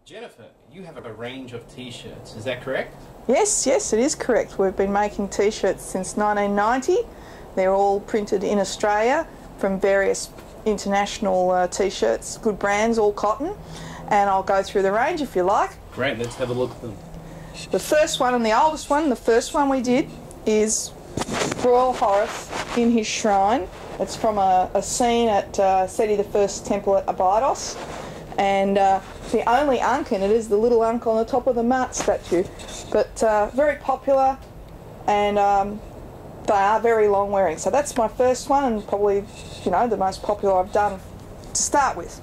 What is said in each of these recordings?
Jennifer, you have a range of T-shirts, is that correct? Yes, it is correct. We've been making T-shirts since 1990. They're all printed in Australia from various international T-shirts, good brands, all cotton. And I'll go through the range if you like. Great, let's have a look at them. The first one and the oldest one, the first one we did is Royal Horace in his shrine. It's from a scene at Seti I's temple at Abydos. And the only unk in it is the little unk on the top of the Mart statue. But very popular, and they are very long wearing. So that's my first one, and probably, you know, the most popular I've done to start with.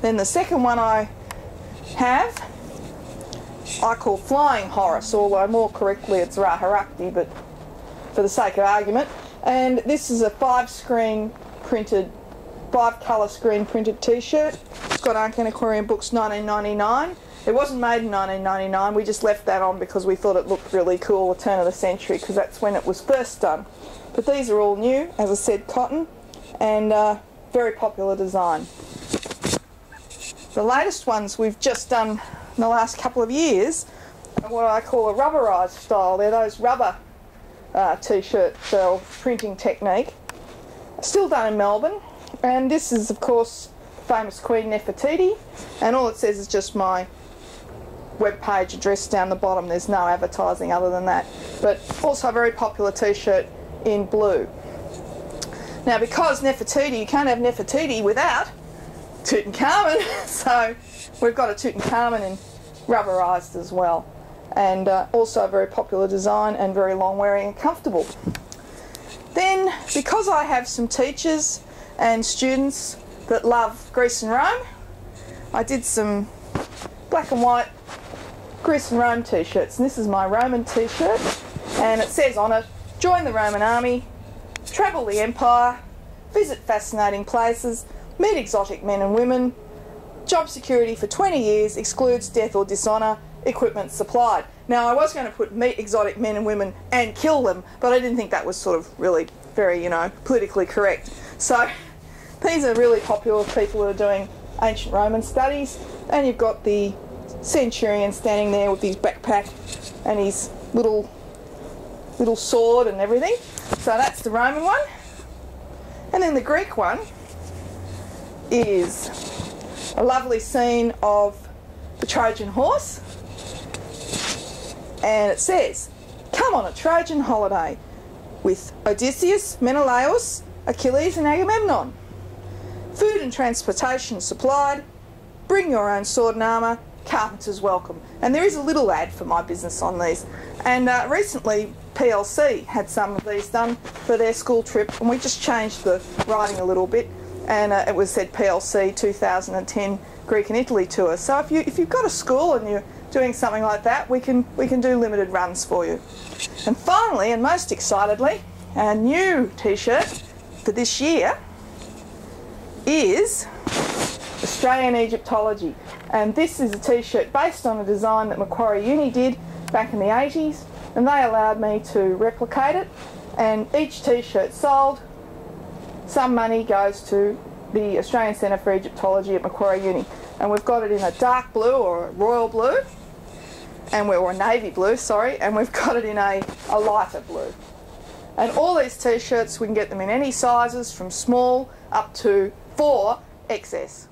Then the second one I call Flying Horace, although more correctly it's Raharakti, but for the sake of argument. And this is a 5-colour screen printed T-shirt. It's got Arcane Aquarium Books 1999. It wasn't made in 1999, we just left that on because we thought it looked really cool, the turn of the century, because that's when it was first done. But these are all new, as I said, cotton, and very popular design. The latest ones we've just done in the last couple of years are what I call a rubberised style. They're those rubber T-shirt style printing technique. Still done in Melbourne, and this is of course famous Queen Nefertiti, and all it says is just my webpage address down the bottom. There's no advertising other than that, but also a very popular T-shirt in blue. Now, because Nefertiti, you can't have Nefertiti without Tutankhamun, so we've got a Tutankhamun in rubberised as well, and also a very popular design and very long wearing and comfortable. Then, because I have some teachers and students that love Greece and Rome, I did some black and white Greece and Rome T-shirts, and this is my Roman T-shirt, and it says on it, join the Roman army, travel the empire, visit fascinating places, meet exotic men and women, job security for 20 years, excludes death or dishonour, equipment supplied. Now, I was going to put meet exotic men and women and kill them, but I didn't think that was sort of really very, you know, politically correct. So these are really popular with people who are doing ancient Roman studies, and you've got the centurion standing there with his backpack and his little sword and everything. So that's the Roman one. And then the Greek one is a lovely scene of the Trojan horse, and it says, come on a Trojan holiday with Odysseus, Menelaus, Achilles and Agamemnon. Food and transportation supplied, bring your own sword and armour, carpenters welcome. And there is a little ad for my business on these, and recently PLC had some of these done for their school trip, and we just changed the writing a little bit, and it was said PLC 2010 Greek and Italy tour. So if you've got a school and you're doing something like that, we can do limited runs for you. And finally, and most excitedly, our new T-shirt for this year is Australian Egyptology, and this is a T-shirt based on a design that Macquarie Uni did back in the 80s, and they allowed me to replicate it, and each T-shirt sold, some money goes to the Australian Centre for Egyptology at Macquarie Uni. And we've got it in a dark blue or a royal blue, or a navy blue, sorry, and we've got it in a lighter blue. And all these T-shirts, we can get them in any sizes from small up to 4XS.